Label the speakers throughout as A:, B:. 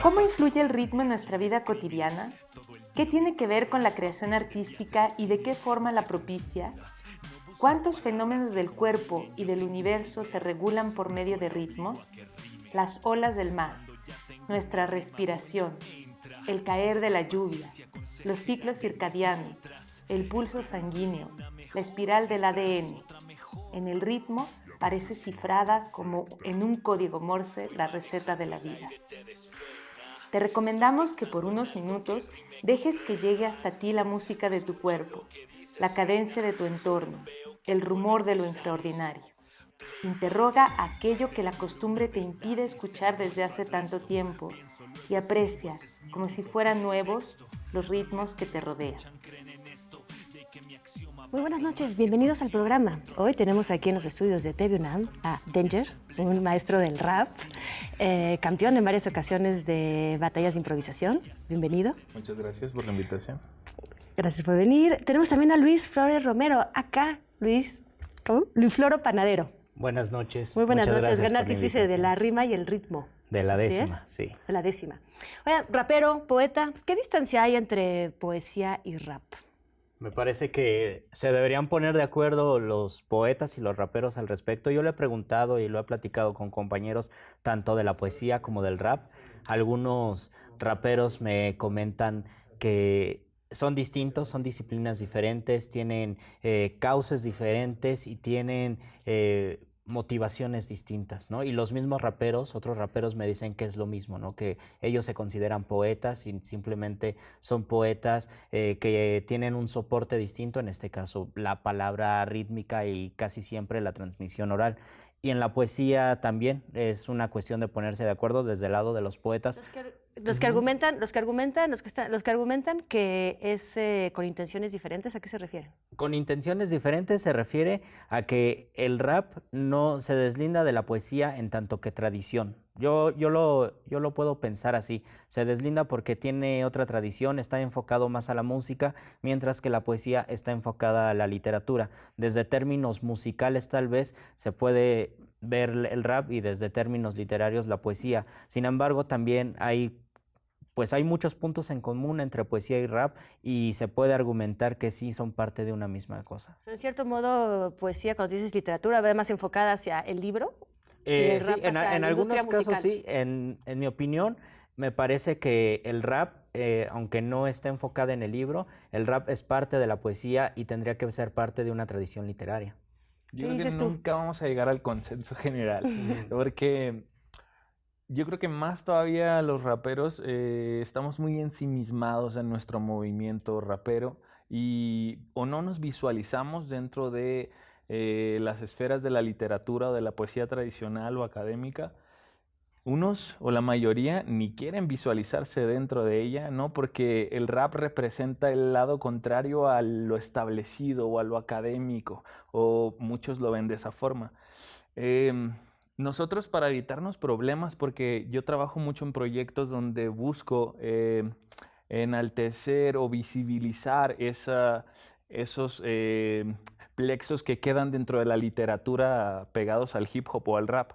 A: ¿Cómo influye el ritmo en nuestra vida cotidiana? ¿Qué tiene que ver con la creación artística y de qué forma la propicia? ¿Cuántos fenómenos del cuerpo y del universo se regulan por medio de ritmos? Las olas del mar, nuestra respiración, el caer de la lluvia, los ciclos circadianos, el pulso sanguíneo, la espiral del ADN. En el ritmo parece cifrada como en un código Morse la receta de la vida. Te recomendamos que por unos minutos dejes que llegue hasta ti la música de tu cuerpo, la cadencia de tu entorno, el rumor de lo infraordinario. Interroga aquello que la costumbre te impide escuchar desde hace tanto tiempo y aprecia, como si fueran nuevos, los ritmos que te rodean.
B: Muy buenas noches, bienvenidos al programa. Hoy tenemos aquí en los estudios de TV UNAM a Danger, un maestro del rap, campeón en varias ocasiones de batallas de improvisación. Bienvenido.
C: Muchas gracias por la invitación.
B: Gracias por venir. Tenemos también a Luis Flores Romero, acá, Luis, ¿cómo? Luis Floro Panadero.
D: Buenas noches.
B: Muy buenas
D: Muchas
B: noches,
D: gracias
B: gran
D: por la
B: artífice de la
D: invitación.
B: rima y el ritmo.
D: De la
B: ¿Así
D: décima,
B: es?
D: sí.
B: De la décima. Oiga, rapero, poeta, ¿qué distancia hay entre poesía y rap?
D: Me parece que se deberían poner de acuerdo los poetas y los raperos al respecto. Yo le he preguntado y lo he platicado con compañeros tanto de la poesía como del rap. Algunos raperos me comentan que son distintos, son disciplinas diferentes, tienen cauces diferentes y tienen motivaciones distintas, ¿no? Y los mismos raperos, otros raperos me dicen que es lo mismo, ¿no? Que ellos se consideran poetas y simplemente son poetas que tienen un soporte distinto, en este caso la palabra rítmica y casi siempre la transmisión oral. Y en la poesía también es una cuestión de ponerse de acuerdo desde el lado de los poetas.
B: Los que argumentan que es con intenciones diferentes, ¿a qué se refieren?
D: Con intenciones diferentes se refiere a que el rap no se deslinda de la poesía en tanto que tradición. Yo lo puedo pensar así. Se deslinda porque tiene otra tradición, está enfocado más a la música, mientras que la poesía está enfocada a la literatura. Desde términos musicales tal vez se puede ver el rap y desde términos literarios la poesía. Sin embargo, también hay muchos puntos en común entre poesía y rap y se puede argumentar que sí son parte de una misma cosa.
B: En cierto modo, poesía, cuando dices literatura, va más enfocada hacia el libro.
D: Sí, en algunos casos sí. En mi opinión, me parece que el rap, aunque no esté enfocado en el libro, el rap es parte de la poesía y tendría que ser parte de una tradición literaria.
C: Yo creo que nunca vamos a llegar al consenso general, porque yo creo que más todavía los raperos estamos muy ensimismados en nuestro movimiento rapero o no nos visualizamos dentro de las esferas de la literatura o de la poesía tradicional o académica. Unos o la mayoría ni quieren visualizarse dentro de ella, ¿no? Porque el rap representa el lado contrario a lo establecido o a lo académico, o muchos lo ven de esa forma. Nosotros, para evitarnos problemas, porque yo trabajo mucho en proyectos donde busco enaltecer o visibilizar esos plexos que quedan dentro de la literatura pegados al hip hop o al rap.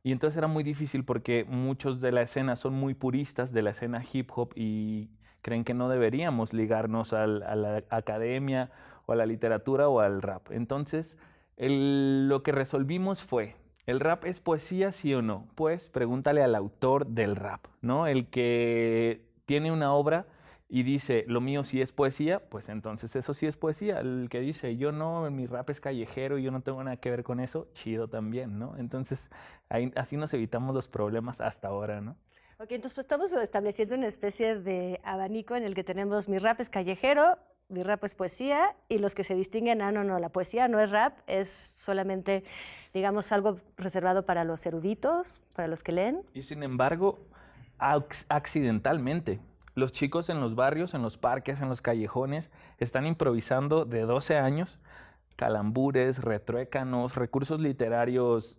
C: Y entonces era muy difícil porque muchos de la escena son muy puristas de la escena hip hop y creen que no deberíamos ligarnos a la academia o a la literatura o al rap. Entonces, lo que resolvimos fue, ¿el rap es poesía, sí o no? Pues pregúntale al autor del rap, ¿no? El que tiene una obra y dice, lo mío sí es poesía, pues entonces eso sí es poesía. El que dice, yo no, mi rap es callejero y yo no tengo nada que ver con eso, chido también, ¿no? Entonces, así nos evitamos los problemas hasta ahora, ¿no?
B: Ok, entonces pues, estamos estableciendo una especie de abanico en el que tenemos mi rap es callejero, mi rap es poesía, y los que se distinguen, no, la poesía no es rap, es solamente, digamos, algo reservado para los eruditos, para los que leen.
C: Y sin embargo, accidentalmente, los chicos en los barrios, en los parques, en los callejones, están improvisando de 12 años, calambures, retruécanos, recursos literarios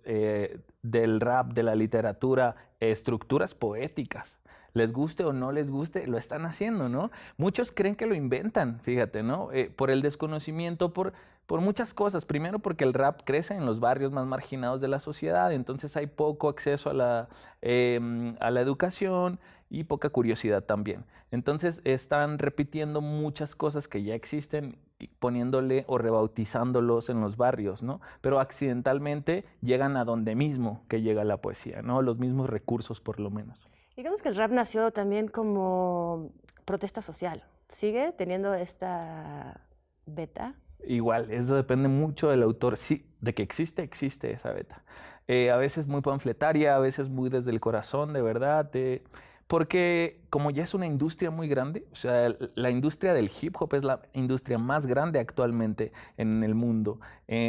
C: del rap, de la literatura, estructuras poéticas. Les guste o no les guste, lo están haciendo, ¿no? Muchos creen que lo inventan, fíjate, ¿no? Por el desconocimiento, Por muchas cosas. Primero porque el rap crece en los barrios más marginados de la sociedad, entonces hay poco acceso a la educación y poca curiosidad también. Entonces están repitiendo muchas cosas que ya existen y poniéndole o rebautizándolos en los barrios, ¿no? Pero accidentalmente llegan a donde mismo que llega la poesía, ¿no? Los mismos recursos por lo menos.
B: Digamos que el rap nació también como protesta social. ¿Sigue teniendo esta beta?
C: Igual, eso depende mucho del autor. Sí, de que existe esa beta. A veces muy panfletaria, a veces muy desde el corazón, de verdad. Porque como ya es una industria muy grande, o sea, la industria del hip hop es la industria más grande actualmente en el mundo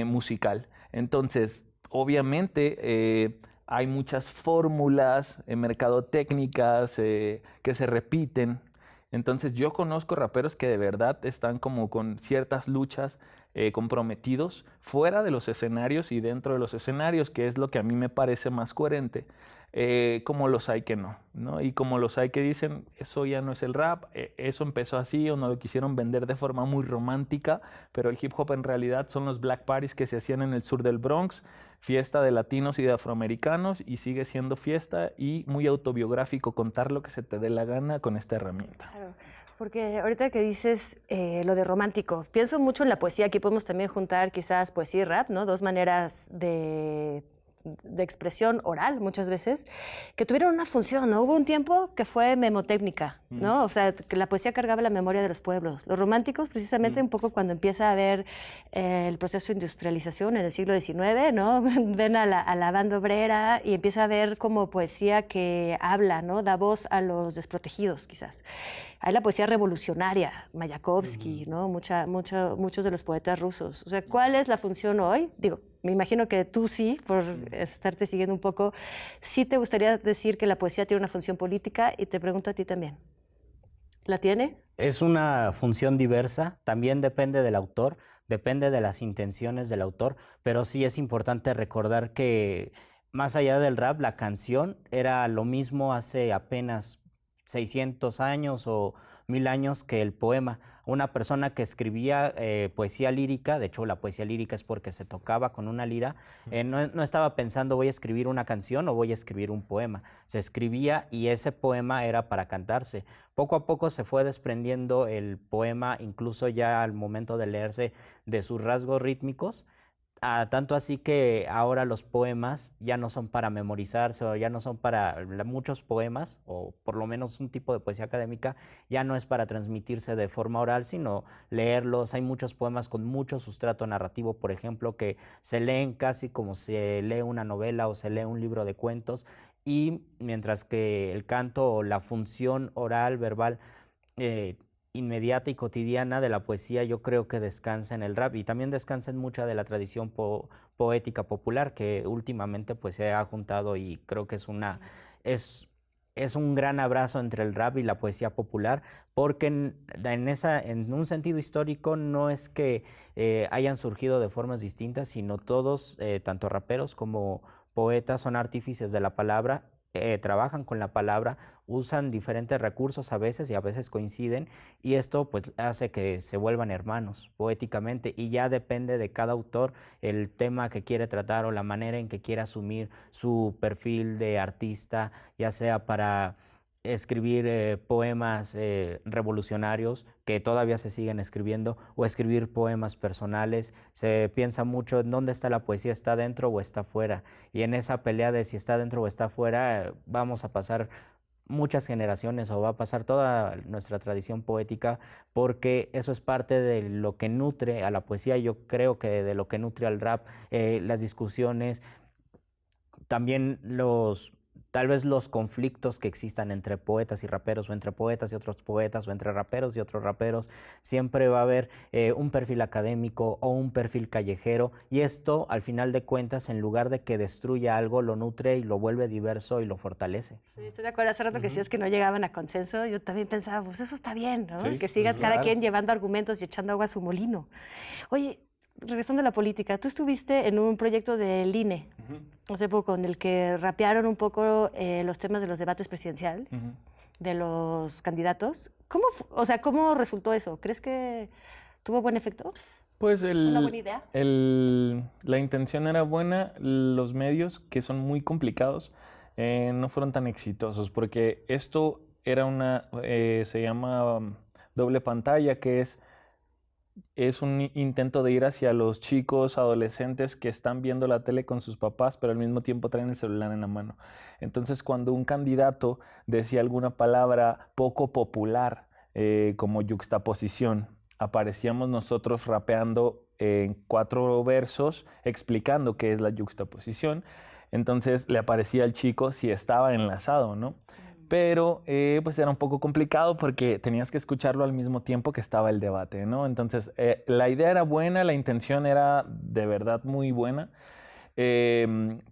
C: musical. Entonces, obviamente, hay muchas fórmulas mercadotécnicas que se repiten. Entonces yo conozco raperos que de verdad están como con ciertas luchas comprometidos fuera de los escenarios y dentro de los escenarios, que es lo que a mí me parece más coherente, como los hay que no, ¿no? Y como los hay que dicen, eso ya no es el rap, eso empezó así o no lo quisieron vender de forma muy romántica, pero el hip hop en realidad son los black parties que se hacían en el sur del Bronx, fiesta de latinos y de afroamericanos, y sigue siendo fiesta y muy autobiográfico contar lo que se te dé la gana con esta herramienta.
B: Claro, porque ahorita que dices lo de romántico, pienso mucho en la poesía. Aquí podemos también juntar quizás poesía y rap, ¿no? Dos maneras de expresión oral muchas veces, que tuvieron una función, ¿no? Hubo un tiempo que fue memotécnica, ¿no? O sea, que la poesía cargaba la memoria de los pueblos. Los románticos, precisamente, un poco cuando empieza a haber el proceso de industrialización en el siglo XIX, ¿no? Ven a la banda obrera y empieza a haber como poesía que habla, ¿no? Da voz a los desprotegidos, quizás. Hay la poesía revolucionaria, Mayakovsky, ¿no? Muchos de los poetas rusos. O sea, ¿cuál es la función hoy? Digo, me imagino que tú sí, por estarte siguiendo un poco, sí te gustaría decir que la poesía tiene una función política, y te pregunto a ti también. ¿La tiene?
D: Es una función diversa, también depende del autor, depende de las intenciones del autor, pero sí es importante recordar que más allá del rap, la canción era lo mismo hace apenas 600 años o 1000 años que el poema. Una persona que escribía poesía lírica, de hecho la poesía lírica es porque se tocaba con una lira, no estaba pensando voy a escribir una canción o voy a escribir un poema. Se escribía y ese poema era para cantarse. Poco a poco se fue desprendiendo el poema, incluso ya al momento de leerse, de sus rasgos rítmicos. Tanto así que ahora los poemas ya no son para memorizarse, o ya no son para muchos poemas, o por lo menos un tipo de poesía académica, ya no es para transmitirse de forma oral, sino leerlos. Hay muchos poemas con mucho sustrato narrativo, por ejemplo, que se leen casi como se lee una novela o se lee un libro de cuentos, y mientras que el canto o la función oral, verbal, inmediata y cotidiana de la poesía, yo creo que descansa en el rap, y también descansa en mucha de la tradición poética popular que últimamente pues se ha juntado, y creo que es un gran abrazo entre el rap y la poesía popular, porque en un sentido histórico no es que hayan surgido de formas distintas, sino todos, tanto raperos como poetas, son artífices de la palabra, trabajan con la palabra, usan diferentes recursos a veces y a veces coinciden, y esto pues hace que se vuelvan hermanos poéticamente, y ya depende de cada autor el tema que quiere tratar o la manera en que quiere asumir su perfil de artista, ya sea para escribir poemas revolucionarios que todavía se siguen escribiendo, o escribir poemas personales. Se piensa mucho en dónde está la poesía, ¿está dentro o está fuera? Y en esa pelea de si está dentro o está fuera, vamos a pasar muchas generaciones, o va a pasar toda nuestra tradición poética, porque eso es parte de lo que nutre a la poesía. Yo creo que de lo que nutre al rap, las discusiones, también tal vez los conflictos que existan entre poetas y raperos, o entre poetas y otros poetas, o entre raperos y otros raperos. Siempre va a haber un perfil académico o un perfil callejero, y esto, al final de cuentas, en lugar de que destruya algo, lo nutre y lo vuelve diverso y lo fortalece.
B: Sí, estoy de acuerdo. Hace rato que decías que no llegaban a consenso, yo también pensaba, pues eso está bien, ¿no?
C: Sí,
B: Que sigan
C: claro.
B: cada quien llevando argumentos y echando agua a su molino. Oye, regresando a la política, tú estuviste en un proyecto del INE hace poco, en el que rapearon un poco los temas de los debates presidenciales, de los candidatos. ¿Cómo resultó eso? ¿Crees que tuvo buen efecto?
C: Pues
B: ¿Una buena idea?
C: la intención era buena, los medios, que son muy complicados, no fueron tan exitosos, porque esto era se llama doble pantalla, que es un intento de ir hacia los chicos, adolescentes que están viendo la tele con sus papás, pero al mismo tiempo traen el celular en la mano. Entonces, cuando un candidato decía alguna palabra poco popular, como yuxtaposición, aparecíamos nosotros rapeando en 4 versos explicando qué es la yuxtaposición. Entonces le aparecía al chico si estaba enlazado, ¿no? Pero pues era un poco complicado porque tenías que escucharlo al mismo tiempo que estaba el debate, ¿no? Entonces la idea era buena, la intención era de verdad muy buena,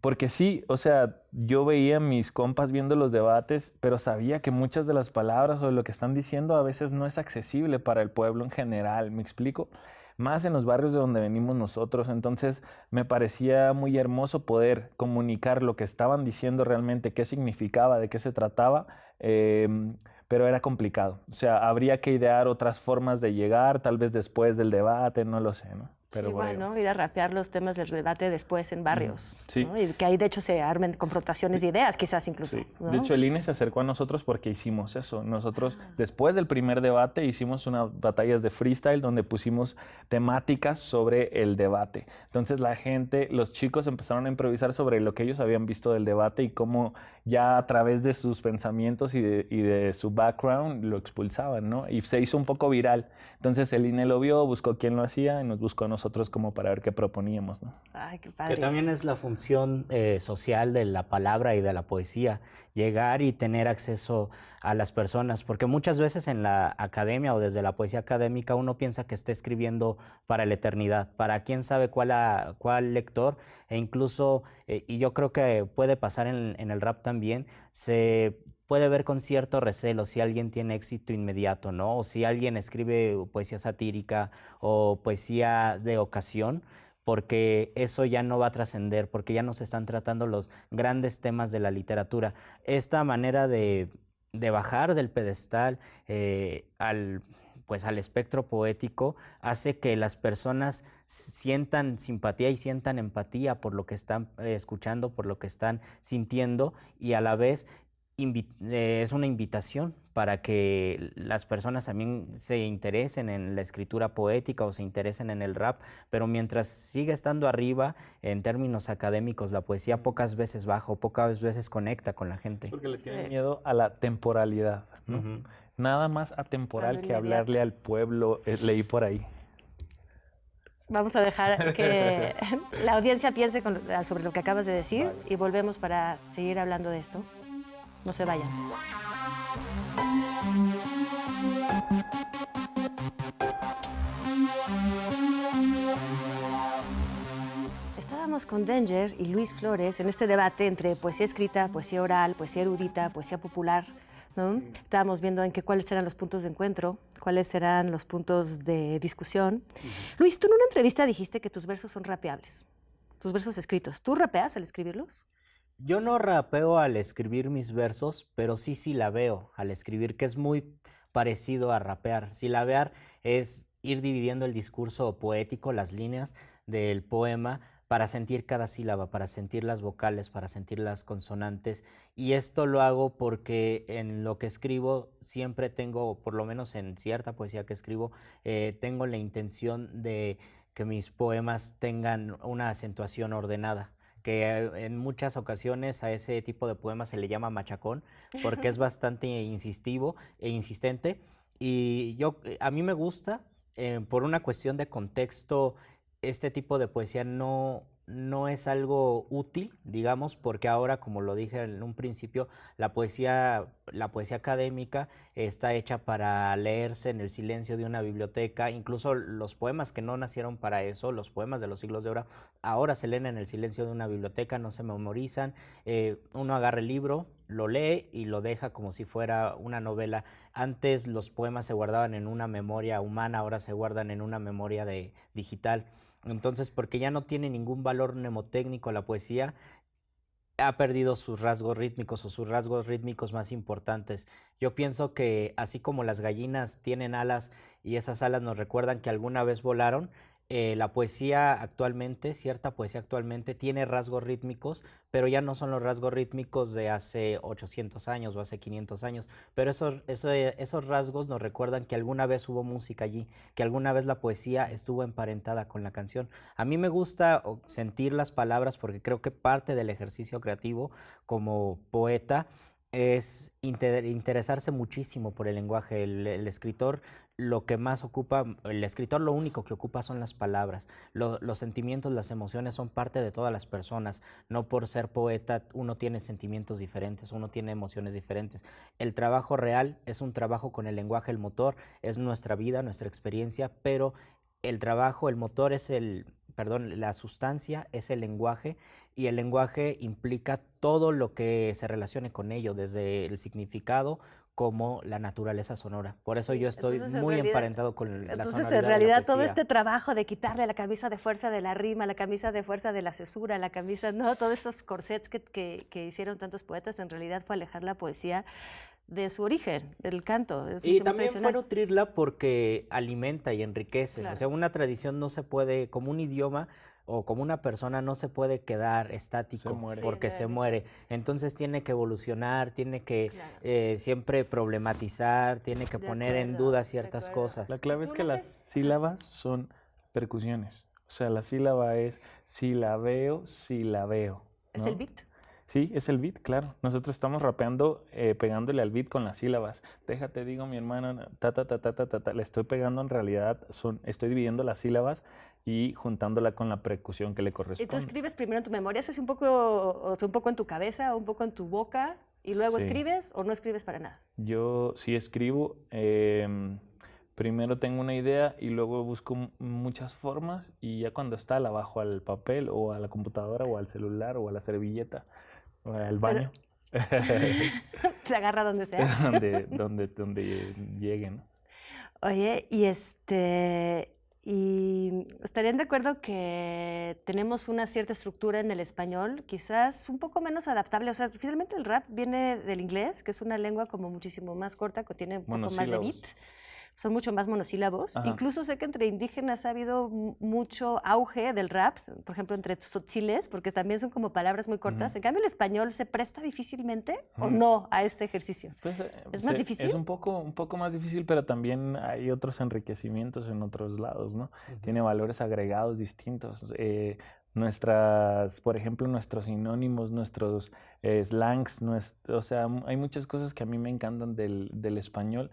C: porque sí, o sea, yo veía a mis compas viendo los debates, pero sabía que muchas de las palabras o de lo que están diciendo a veces no es accesible para el pueblo en general, ¿me explico? Más en los barrios de donde venimos nosotros. Entonces me parecía muy hermoso poder comunicar lo que estaban diciendo realmente, qué significaba, de qué se trataba, pero era complicado. O sea, habría que idear otras formas de llegar, tal vez después del debate, no lo sé, ¿no? Pero
B: Sí, igual, ¿no? Ir a rapear los temas del debate después en barrios.
C: Sí.
B: ¿no? Y que ahí, de hecho, se armen confrontaciones de ideas, quizás incluso.
C: Sí.
B: ¿no?
C: De hecho, el INE se acercó a nosotros porque hicimos eso. Nosotros, después del primer debate, hicimos unas batallas de freestyle donde pusimos temáticas sobre el debate. Entonces, la gente, los chicos empezaron a improvisar sobre lo que ellos habían visto del debate y cómo ya a través de sus pensamientos y de su background lo expulsaban, ¿no? Y se hizo un poco viral. Entonces, el INE lo vio, buscó quién lo hacía y nos buscó a nosotros como para ver qué proponíamos, ¿no?
B: Ay, qué padre.
D: Que también es la función social de la palabra y de la poesía, llegar y tener acceso a las personas, porque muchas veces en la academia o desde la poesía académica uno piensa que está escribiendo para la eternidad, para quién sabe cuál lector, e incluso, y yo creo que puede pasar en el rap también, se puede ver con cierto recelo si alguien tiene éxito inmediato, ¿no? O si alguien escribe poesía satírica o poesía de ocasión, porque eso ya no va a trascender, porque ya no se están tratando los grandes temas de la literatura. Esta manera de bajar del pedestal pues al espectro poético hace que las personas sientan simpatía y sientan empatía por lo que están escuchando, por lo que están sintiendo, y a la vez es una invitación para que las personas también se interesen en la escritura poética o se interesen en el rap, pero mientras siga estando arriba en términos académicos, la poesía pocas veces baja o pocas veces conecta con la gente.
C: Porque le tienen miedo a la temporalidad, ¿no?
D: Ujú.
C: Nada más atemporal que
B: inmediato.
C: hablarle al pueblo, leí por ahí.
B: Vamos a dejar que la audiencia piense sobre lo que acabas de decir y volvemos para seguir hablando de esto. No se vayan. Estábamos con Danger y Luis Flores en este debate entre poesía escrita, poesía oral, poesía erudita, poesía popular, ¿no? Estábamos viendo cuáles eran los puntos de encuentro, cuáles eran los puntos de discusión. Luis, tú en una entrevista dijiste que tus versos son rapeables, tus versos escritos. ¿Tú rapeas al escribirlos?
D: Yo no rapeo al escribir mis versos, pero sí la veo al escribir, que es muy parecido a rapear. Silabear es ir dividiendo el discurso poético, las líneas del poema, para sentir cada sílaba, para sentir las vocales, para sentir las consonantes. Y esto lo hago porque en lo que escribo siempre tengo, por lo menos en cierta poesía que escribo, tengo la intención de que mis poemas tengan una acentuación ordenada, que en muchas ocasiones a ese tipo de poemas se le llama machacón, porque es bastante insistivo e insistente. Y a mí me gusta, por una cuestión de contexto, este tipo de poesía no es algo útil, digamos, porque ahora, como lo dije en un principio, la poesía académica está hecha para leerse en el silencio de una biblioteca. Incluso los poemas que no nacieron para eso, los poemas de los siglos de oro, ahora se leen en el silencio de una biblioteca, no se memorizan. Uno agarra el libro, lo lee y lo deja como si fuera una novela. Antes los poemas se guardaban en una memoria humana, ahora se guardan en una memoria digital. Entonces, porque ya no tiene ningún valor mnemotécnico la poesía, ha perdido sus rasgos rítmicos o sus rasgos rítmicos más importantes. Yo pienso que así como las gallinas tienen alas y esas alas nos recuerdan que alguna vez volaron, la poesía actualmente, cierta poesía actualmente, tiene rasgos rítmicos, pero ya no son los rasgos rítmicos de hace 800 años o hace 500 años. Pero esos rasgos nos recuerdan que alguna vez hubo música allí, que alguna vez la poesía estuvo emparentada con la canción. A mí me gusta sentir las palabras porque creo que parte del ejercicio creativo como poeta es interesarse muchísimo por el lenguaje. El escritor lo que más ocupa, el escritor lo único que ocupa son las palabras. Los sentimientos, las emociones son parte de todas las personas. No por ser poeta uno tiene sentimientos diferentes, uno tiene emociones diferentes. El trabajo real es un trabajo con el lenguaje, el motor, es nuestra vida, nuestra experiencia, pero el trabajo, el motor es la sustancia es el lenguaje y el lenguaje implica todo lo que se relacione con ello, desde el significado como la naturaleza sonora. Por eso yo estoy muy emparentado con la sonoridad.
B: Entonces, en realidad, todo este trabajo de quitarle la camisa de fuerza de la rima, la camisa de fuerza de la cesura, la camisa, ¿no? Todos estos corsets que hicieron tantos poetas, en realidad fue alejar la poesía de su origen, del canto.
D: Y también fue nutrirla porque alimenta y enriquece.
B: Claro.
D: O sea, una tradición no se puede, como un idioma o como una persona, no se puede quedar estático porque se muere. Entonces tiene que evolucionar, tiene que siempre problematizar, tiene que poner en duda ciertas cosas.
C: La clave es que las sílabas son percusiones. O sea, la sílaba es silabeo, silabeo, ¿no?
B: ¿Es el beat?
C: Sí, es el beat, claro. Nosotros estamos rapeando, pegándole al beat con las sílabas. Déjate, digo, mi hermana, le estoy pegando en realidad, estoy dividiendo las sílabas y juntándola con la percusión que le corresponde.
B: ¿Y tú escribes primero en tu memoria? ¿Haces un poco en tu cabeza, un poco en tu boca, y luego escribes o no escribes para nada?
C: Yo sí escribo. Primero tengo una idea y luego busco muchas formas y ya cuando está la bajo al papel o a la computadora o al celular o a la servilleta o al baño.
B: Se agarra donde sea.
C: donde llegue, ¿no?
B: Oye, y estarían de acuerdo que tenemos una cierta estructura en el español, quizás un poco menos adaptable. O sea, finalmente el rap viene del inglés, que es una lengua como muchísimo más corta, que tiene un poco más de beat. Son mucho más monosílabos. Ajá. Incluso sé que entre indígenas ha habido mucho auge del rap, por ejemplo, entre tzotziles, porque también son como palabras muy cortas. En cambio, el español se presta difícilmente o no a este ejercicio.
C: Pues,
B: ¿Es más difícil?
C: Es un poco más difícil, pero también hay otros enriquecimientos en otros lados, ¿no? Tiene valores agregados distintos. Por ejemplo, nuestros sinónimos, nuestros slangs, o sea, hay muchas cosas que a mí me encantan del español.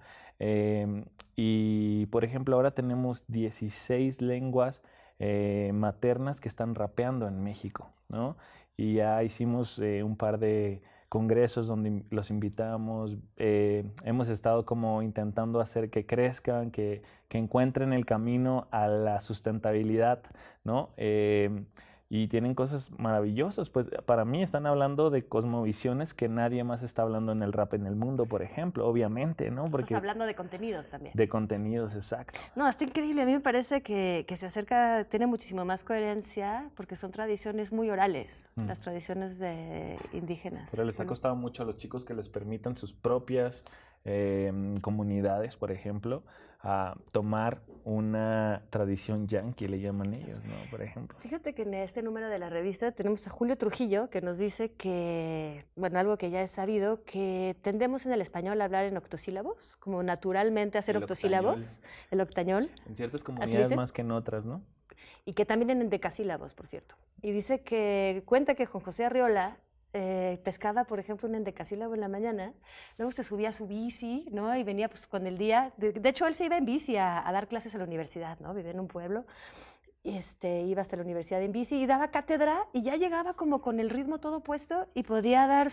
C: Y, por ejemplo, ahora tenemos 16 lenguas maternas que están rapeando en México, ¿no? Y ya hicimos un par de congresos donde los invitamos. Hemos estado como intentando hacer que crezcan, que encuentren el camino a la sustentabilidad, ¿no? Y tienen cosas maravillosas, pues para mí están hablando de cosmovisiones que nadie más está hablando en el rap en el mundo, por ejemplo, obviamente, ¿no?
B: Porque estás hablando de contenidos también.
C: De contenidos, exacto.
B: No, está increíble, a mí me parece que se acerca, tiene muchísimo más coherencia porque son tradiciones muy orales, las tradiciones indígenas.
C: Pero les ha costado mucho a los chicos que les permitan sus propias comunidades, por ejemplo, a tomar una tradición yanqui, le llaman ellos, ¿no? Por ejemplo.
B: Fíjate que en este número de la revista tenemos a Julio Trujillo, que nos dice que, bueno, algo que ya es sabido, que tendemos en el español a hablar en octosílabos, como naturalmente hacer octosílabos, el octañol.
C: En ciertas comunidades más que en otras, ¿no?
B: Y que también en endecasílabos, por cierto. Y dice cuenta que Juan José Arriola pescaba, por ejemplo, un endecasílabo en la mañana, luego se subía a su bici, ¿no? Y venía pues con el día, de hecho él se iba en bici a dar clases a la universidad, ¿no? Vivía en un pueblo, iba hasta la universidad en bici y daba cátedra y ya llegaba como con el ritmo todo puesto y podía dar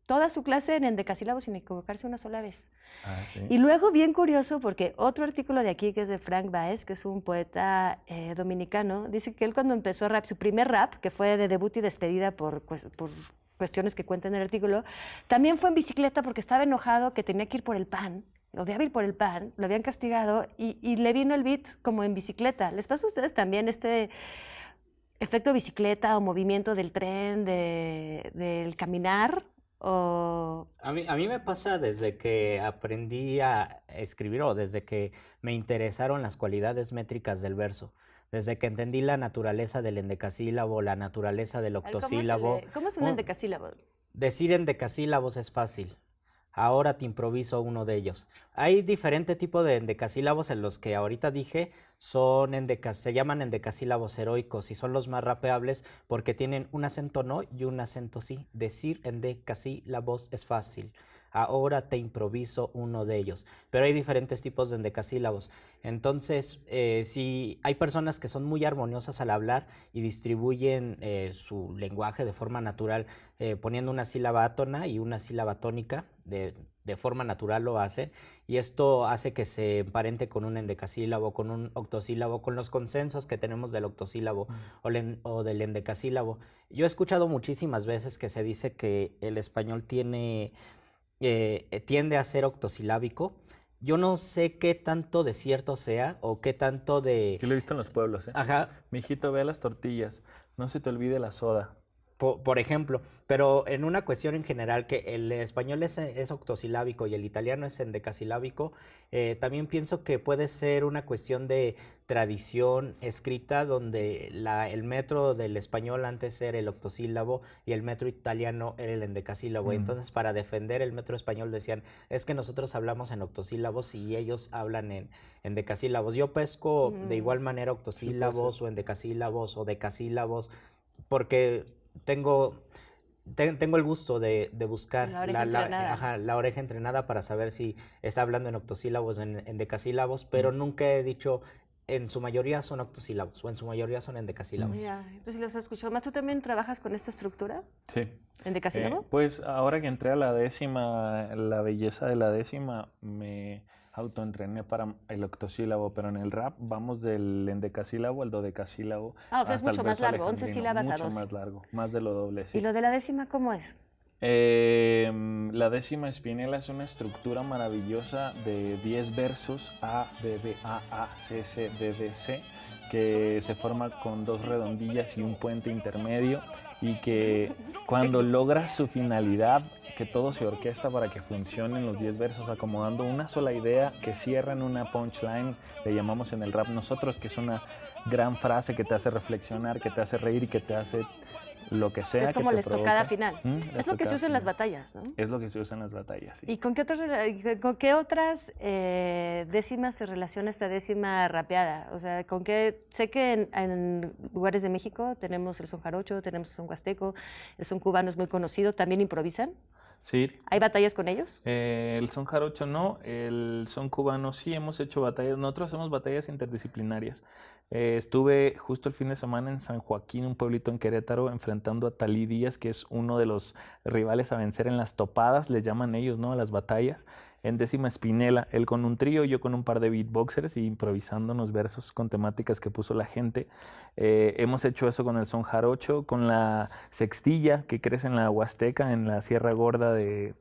B: toda su clase en endecasílabos sin equivocarse una sola vez.
C: Ah, ¿sí?
B: Y luego, bien curioso, porque otro artículo de aquí, que es de Frank Baez, que es un poeta dominicano, dice que él cuando empezó a rap, su primer rap, que fue de debut y despedida por cuestiones que cuenta en el artículo, también fue en bicicleta porque estaba enojado que tenía que ir por el pan, odiaba ir por el pan, lo habían castigado y le vino el beat como en bicicleta. ¿Les pasa a ustedes también este efecto bicicleta o movimiento del tren, del caminar? O...
D: A mí me pasa desde que aprendí a escribir o desde que me interesaron las cualidades métricas del verso. Desde que entendí la naturaleza del endecasílabo, la naturaleza del
B: a ver,
D: octosílabo.
B: ¿Cómo es un endecasílabo?
D: Decir endecasílabos es fácil. Ahora te improviso uno de ellos. Hay diferente tipo de endecasílabos en los que ahorita dije se llaman endecasílabos heroicos y son los más rapeables porque tienen un acento no y un acento sí. Decir endecasílabos es fácil. Ahora te improviso uno de ellos. Pero hay diferentes tipos de endecasílabos. Entonces, si hay personas que son muy armoniosas al hablar y distribuyen su lenguaje de forma natural, poniendo una sílaba átona y una sílaba tónica, de forma natural lo hacen, y esto hace que se emparente con un endecasílabo, con un octosílabo, con los consensos que tenemos del octosílabo o del endecasílabo. Yo he escuchado muchísimas veces que se dice que el español tiende a ser octosilábico. Yo no sé qué tanto de cierto sea o qué tanto de...
C: Yo lo he visto en los pueblos, ¿eh?
D: Ajá,
C: Mijito, ve a las tortillas. No se te olvide la soda.
D: por ejemplo, pero en una cuestión en general que el español es octosilábico y el italiano es endecasilábico, también pienso que puede ser una cuestión de tradición escrita donde el metro del español antes era el octosílabo y el metro italiano era el endecasílabo. Entonces, para defender el metro español decían, es que nosotros hablamos en octosílabos y ellos hablan en endecasílabos. Yo pesco de igual manera octosílabos o endecasílabos o decasílabos porque tengo el gusto de buscar
B: La oreja entrenada.
D: ajá, la oreja entrenada para saber si está hablando en octosílabos o en decasílabos, pero nunca he dicho en su mayoría son octosílabos o en su mayoría son endecasílabos.
B: Ya, entonces los has escuchado más. ¿Tú también trabajas con esta estructura?
C: Sí.
B: ¿Endecasílabo?
C: Pues ahora que entré a la décima, la belleza de la décima, me autoentrené para el octosílabo, pero en el rap vamos del endecasílabo al dodecasílabo.
B: Ah, o sea, es
C: hasta el
B: mucho más
C: verso
B: largo, 11
C: alejandrino,
B: sílabas a
C: mucho
B: 12.
C: más largo, más de lo doble, sí.
B: ¿Y lo de la décima cómo es?
C: La décima espinela es una estructura maravillosa de 10 versos A, B, B, A, C, C, D, D, C, que se forma con 2 redondillas y un puente intermedio, y que cuando logra su finalidad, que todo se orquesta para que funcionen los 10 versos, acomodando una sola idea que cierra en una punchline, le llamamos en el rap nosotros, que es una gran frase que te hace reflexionar, que te hace reír y que te hace lo que sea.
B: Es como
C: que
B: la
C: te
B: estocada
C: provoca.
B: final.
C: La
B: Es lo que se
C: estocada
B: usa en las
C: final.
B: batallas, ¿no?
C: Es lo que se usa en las batallas, sí.
B: ¿Y con qué otras décimas se relaciona esta décima rapeada? O sea, ¿con qué? Sé que en lugares de México tenemos el son jarocho, tenemos el son huasteco, el son cubano es muy conocido, ¿también improvisan?
C: Sí,
B: ¿Hay batallas con ellos?
C: el son jarocho no, el son cubano sí, hemos hecho batallas, nosotros hacemos batallas interdisciplinarias. Estuve justo el fin de semana en San Joaquín, un pueblito en Querétaro, enfrentando a Talí Díaz, que es uno de los rivales a vencer en las topadas, les llaman ellos, ¿no? A las batallas. En décima espinela, él con un trío, yo con un par de beatboxers y improvisando unos versos con temáticas que puso la gente. Hemos hecho eso con el son jarocho, con la sextilla que crece en la Huasteca, en la Sierra Gorda de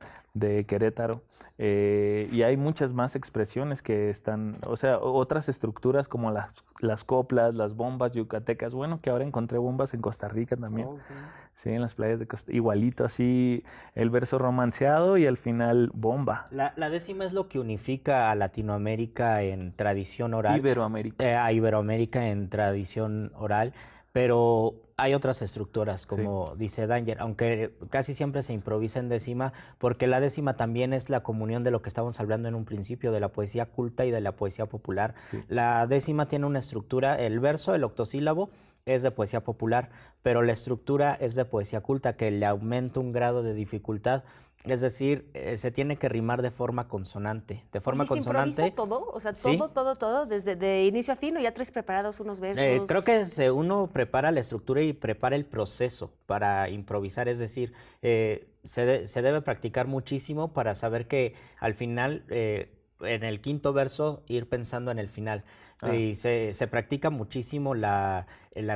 C: Querétaro. Y hay muchas más expresiones que están, o sea, otras estructuras como las coplas, las bombas yucatecas. Bueno, que ahora encontré bombas en Costa Rica también.
D: Okay.
C: Sí, en las playas de Costa Rica. Igualito, así el verso romanceado y al final bomba.
D: La décima es lo que unifica a Latinoamérica en tradición oral.
C: Iberoamérica.
D: A Iberoamérica en tradición oral, pero hay otras estructuras, como dice Danger, aunque casi siempre se improvisa en décima, porque la décima también es la comunión de lo que estábamos hablando en un principio, de la poesía culta y de la poesía popular.
C: Sí.
D: La décima tiene una estructura, el verso, el octosílabo, es de poesía popular, pero la estructura es de poesía culta, que le aumenta un grado de dificultad. Es decir, se tiene que rimar de forma consonante. De forma
B: ¿Y se
D: consonante.
B: improvisa todo? O sea,
D: Sí.
B: todo, desde de inicio a fin, o ya traes preparados unos versos.
D: Creo que uno prepara la estructura y prepara el proceso para improvisar, es decir, se debe practicar muchísimo para saber que al final, en el quinto verso, ir pensando en el final. Y se practica muchísimo la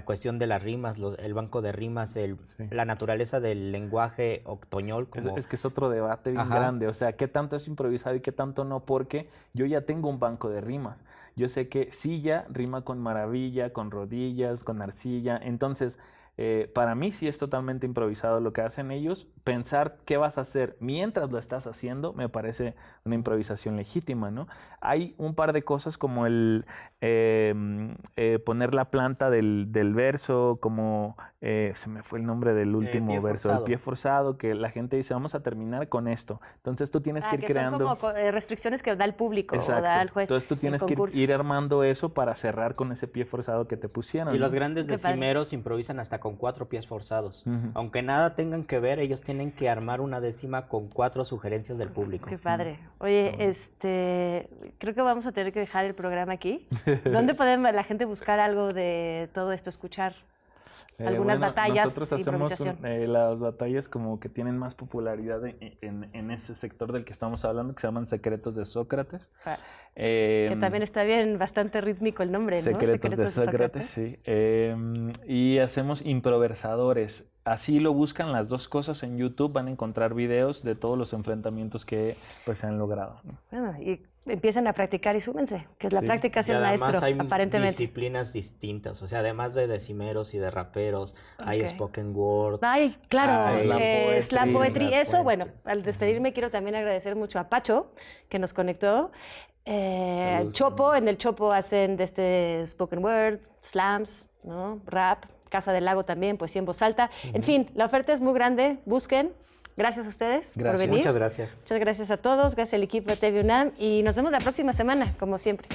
D: cuestión de las rimas, el banco de rimas, la naturaleza del lenguaje octoñol.
C: Es que es otro debate bien grande, o sea, qué tanto es improvisado y qué tanto no, porque yo ya tengo un banco de rimas. Yo sé que silla rima con maravilla, con rodillas, con arcilla, entonces Para mí sí es totalmente improvisado lo que hacen ellos. Pensar qué vas a hacer mientras lo estás haciendo me parece una improvisación legítima, ¿no? Hay un par de cosas como el poner la planta del verso, como se me fue el nombre del último verso, el pie forzado, que la gente dice, vamos a terminar con esto. Entonces tú tienes que ir creando...
B: Son como restricciones que da el público.
C: Exacto.
B: O da el juez.
C: Entonces tú tienes que ir armando eso para cerrar con ese pie forzado que te pusieron.
D: Y los grandes decimeros improvisan hasta con 4 pies forzados. Aunque nada tengan que ver, ellos tienen que armar una décima con 4 sugerencias del público.
B: Qué padre. Oye, creo que vamos a tener que dejar el programa aquí. ¿Dónde puede la gente buscar algo de todo esto, escuchar? Algunas batallas,
C: nosotros hacemos las batallas como que tienen más popularidad en ese sector del que estamos hablando, que se llaman Secretos de Sócrates.
B: Que también está bien, bastante rítmico el nombre, ¿no?
C: Secretos de Sócrates, sí. Y hacemos improversadores. Así lo buscan las dos cosas en YouTube, van a encontrar videos de todos los enfrentamientos que pues se han logrado, ¿no?
B: Bueno, y empiecen a practicar y súmense, que es la práctica hacia el maestro,
D: hay
B: aparentemente.
D: Disciplinas distintas, o sea, además de decimeros y de raperos, hay spoken word.
B: Ay, claro, slam poetry. Eso,
D: poetry.
B: Bueno, al despedirme quiero también agradecer mucho a Pacho, que nos conectó. Chopo, en el Chopo hacen de spoken word, slams, ¿no? Rap, Casa del Lago también, poesía en voz alta. En fin, la oferta es muy grande, busquen. Gracias a ustedes por venir.
D: Muchas gracias.
B: Muchas gracias a todos, gracias al equipo de TV UNAM y nos vemos la próxima semana, como siempre.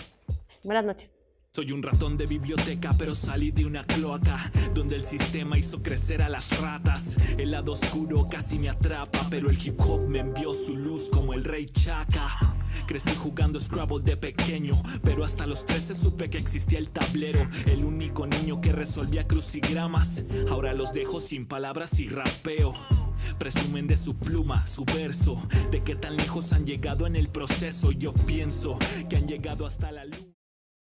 B: Buenas noches.
E: Soy un ratón de biblioteca, pero salí de una cloaca donde el sistema hizo crecer a las ratas. El lado oscuro casi me atrapa, pero el hip hop me envió su luz como el rey Chaka. Crecí jugando Scrabble de pequeño, pero hasta los 13 supe que existía el tablero. El único niño que resolvía crucigramas. Ahora los dejo sin palabras y rapeo. Presumen de su pluma, su verso, de qué tan lejos han llegado en el proceso. Yo pienso que han llegado hasta la luz.